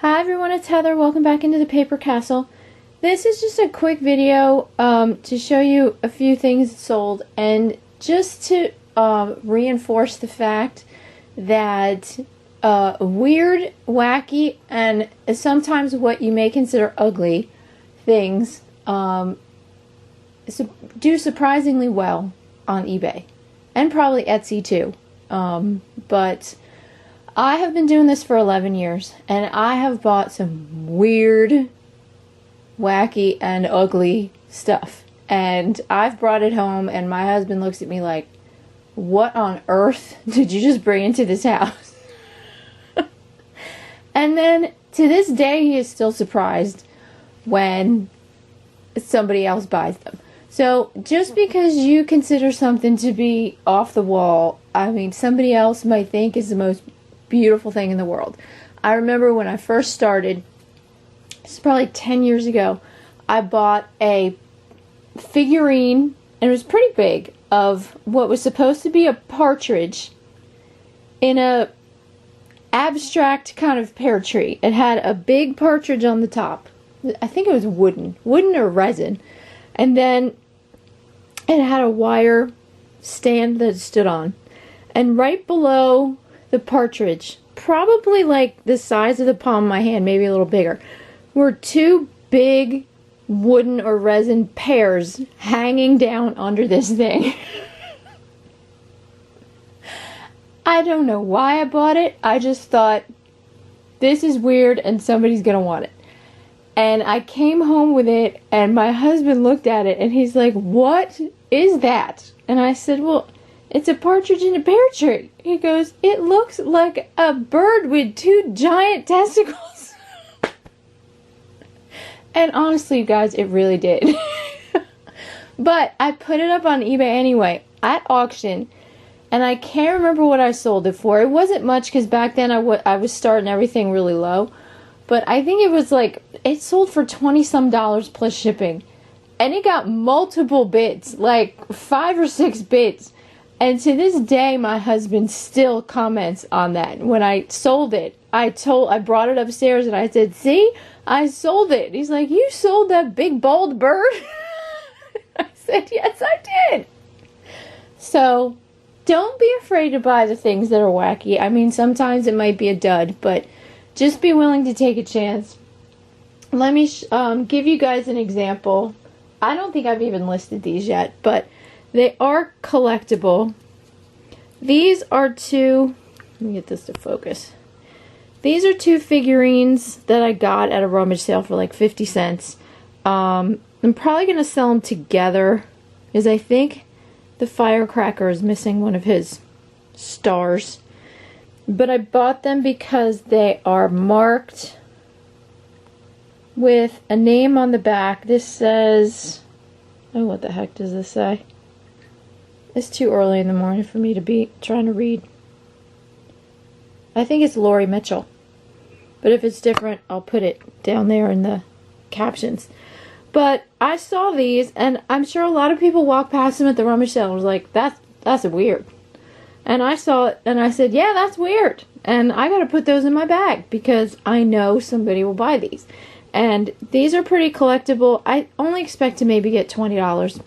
Hi everyone, it's Heather. Welcome back into the Paper Castle. This is just a quick video to show you a few things sold and just to reinforce the fact that weird, wacky, and sometimes what you may consider ugly things do surprisingly well on eBay and probably Etsy too. But I have been doing this for 11 years, and I have bought some weird, wacky, and ugly stuff. And I've brought it home, and my husband looks at me like, what on earth did you just bring into this house? And then, to this day, he is still surprised when somebody else buys them. So, just because you consider something to be off the wall, I mean, somebody else might think is the most beautiful thing in the world. I remember when I first started, this is probably 10 years ago, I bought a figurine, and it was pretty big, of what was supposed to be a partridge in a abstract kind of pear tree. It had a big partridge on the top. I think it was wooden or resin. And then it had a wire stand that it stood on. And right below the partridge, probably like the size of the palm of my hand, maybe a little bigger, were two big wooden or resin pears hanging down under this thing. I don't know why I bought it. I just thought, this is weird and somebody's gonna want it. And I came home with it, and my husband looked at it and he's like, what is that? And I said, well, it's a partridge in a pear tree. He goes, it looks like a bird with two giant testicles. And honestly, you guys, it really did. But I put it up on eBay anyway, at auction, and I can't remember what I sold it for. It wasn't much, because back then I was starting everything really low. But I think it was like, it sold for $20-some plus shipping. And it got multiple bids, like 5 or 6 bids. And to this day, my husband still comments on that. When I sold it, I brought it upstairs and I said, see, I sold it. He's like, you sold that big bald bird? I said, yes, I did. So, don't be afraid to buy the things that are wacky. I mean, sometimes it might be a dud, but just be willing to take a chance. Let me give you guys an example. I don't think I've even listed these yet, but they are collectible. These are two, let me get this to focus. These are two figurines that I got at a rummage sale for like 50 cents. I'm probably going to sell them together, because I think the firecracker is missing one of his stars. But I bought them because they are marked with a name on the back. This says, oh, what the heck does this say? It's too early in the morning for me to be trying to read. I think it's Lori Mitchell. But if it's different, I'll put it down there in the captions. But I saw these, and I'm sure a lot of people walked past them at the rummage sale and was like, that's weird. And I saw it, and I said, yeah, that's weird. And I gotta put those in my bag, because I know somebody will buy these. And these are pretty collectible. I only expect to maybe get $20.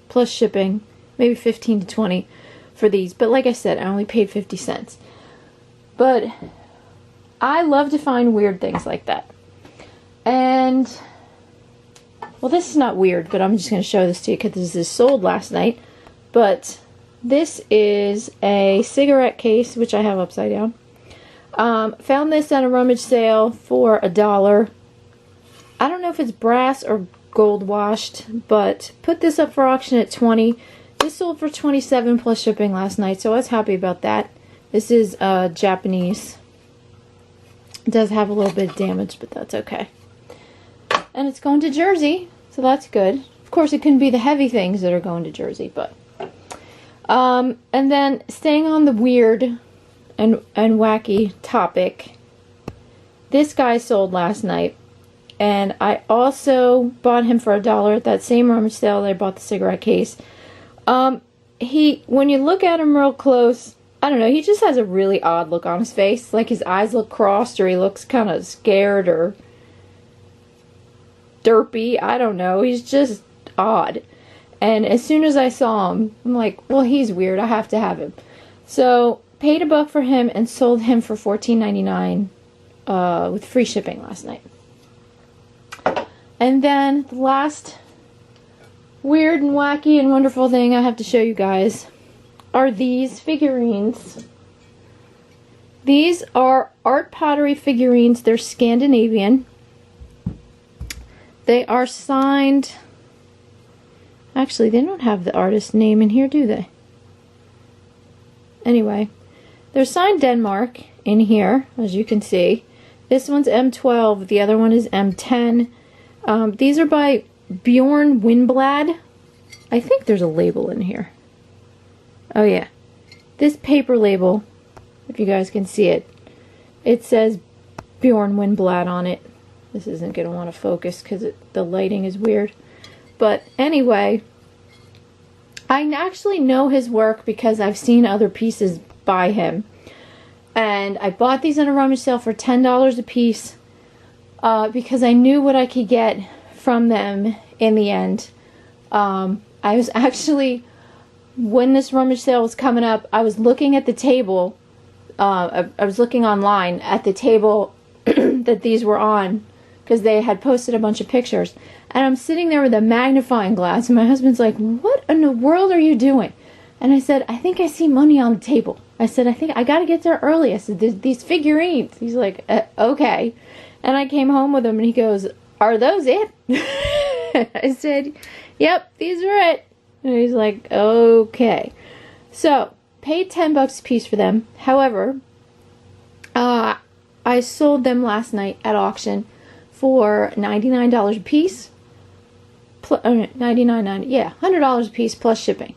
Plus shipping, maybe 15 to 20 for these. But like I said, I only paid 50 cents. But I love to find weird things like that. And, well, this is not weird, but I'm just going to show this to you because this is sold last night. But this is a cigarette case, which I have upside down. Found this at a rummage sale for $1. I don't know if it's brass or gold washed, but put this up for auction at 20. This sold for 27 plus shipping last night, so I was happy about that. This is Japanese. It does have a little bit of damage, but that's okay. And it's going to Jersey, so that's good. Of course, it couldn't be the heavy things that are going to Jersey, but and then staying on the weird and wacky topic, this guy sold last night. And I also bought him for $1 at that same rummage sale that I bought the cigarette case. When you look at him real close, I don't know, he just has a really odd look on his face. Like his eyes look crossed, or he looks kind of scared or derpy. I don't know. He's just odd. And as soon as I saw him, I'm like, well, he's weird. I have to have him. So, paid $1 for him and sold him for $14.99 with free shipping last night. And then the last weird and wacky and wonderful thing I have to show you guys are these figurines. These are art pottery figurines. They're Scandinavian. They are signed. Actually, they don't have the artist's name in here, do they? Anyway, they're signed Denmark in here, as you can see. This one's M12. The other one is M10. These are by Bjorn Windblad. I think there's a label in here. Oh yeah. This paper label, if you guys can see it, it says Bjorn Windblad on it. This isn't going to want to focus because the lighting is weird. But anyway, I actually know his work because I've seen other pieces by him. And I bought these in a rummage sale for $10 a piece because I knew what I could get from them in the end. I was actually, when this rummage sale was coming up, I was looking at the table. I was looking online at the table that these were on because they had posted a bunch of pictures. And I'm sitting there with a magnifying glass, and my husband's like, what in the world are you doing? And I said, I think I see money on the table. I said, I think I got to get there early. I said, these figurines. He's like, okay. And I came home with him, and he goes, are those it? I said, yep, these are it. And he's like, okay. So, paid $10 a piece for them. However, I sold them last night at auction for $99 a piece. $99.90, yeah, $100 a piece plus shipping.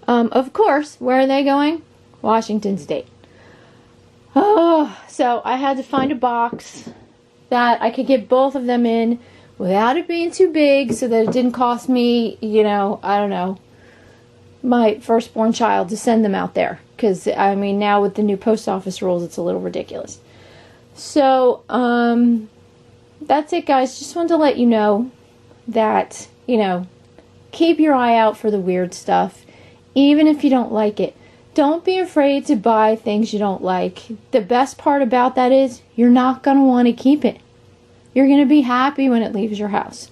Of course, where are they going? Washington State. Oh, so I had to find a box that I could get both of them in without it being too big so that it didn't cost me, you know, I don't know, my firstborn child to send them out there. Because, I mean, now with the new post office rules, it's a little ridiculous. So, that's it, guys. Just wanted to let you know that, you know, keep your eye out for the weird stuff, even if you don't like it. Don't be afraid to buy things you don't like. The best part about that is you're not going to want to keep it. You're going to be happy when it leaves your house.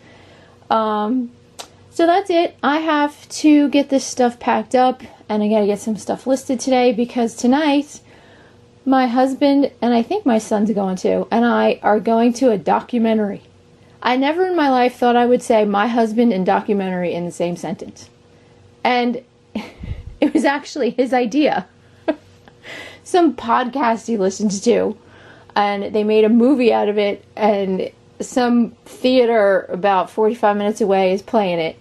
So that's it. I have to get this stuff packed up, and I got to get some stuff listed today because tonight my husband, and I think my son's going to, and I are going to a documentary. I never in my life thought I would say my husband and documentary in the same sentence. And it was actually his idea. Some podcast he listens to, and they made a movie out of it, and some theater about 45 minutes away is playing it.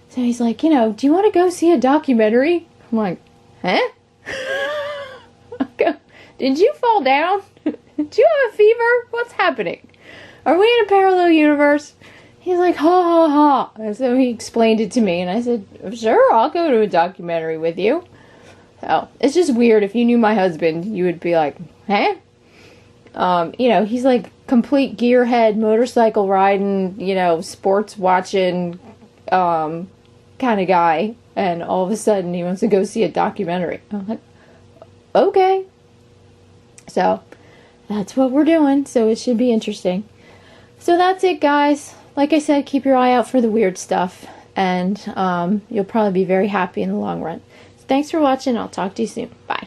So he's like, you know, do you want to go see a documentary? I'm like, huh? Did you fall down? Do you have a fever? What's happening? Are we in a parallel universe? He's like, ha ha ha. And so he explained it to me, and I said, sure, I'll go to a documentary with you. So, it's just weird. If you knew my husband, you would be like, huh? You know, he's like complete gearhead, motorcycle riding, you know, sports watching, kind of guy. And all of a sudden, he wants to go see a documentary. I'm like, okay. So, that's what we're doing. So, it should be interesting. So, that's it, guys. Like I said, keep your eye out for the weird stuff. And you'll probably be very happy in the long run. So thanks for watching. I'll talk to you soon. Bye.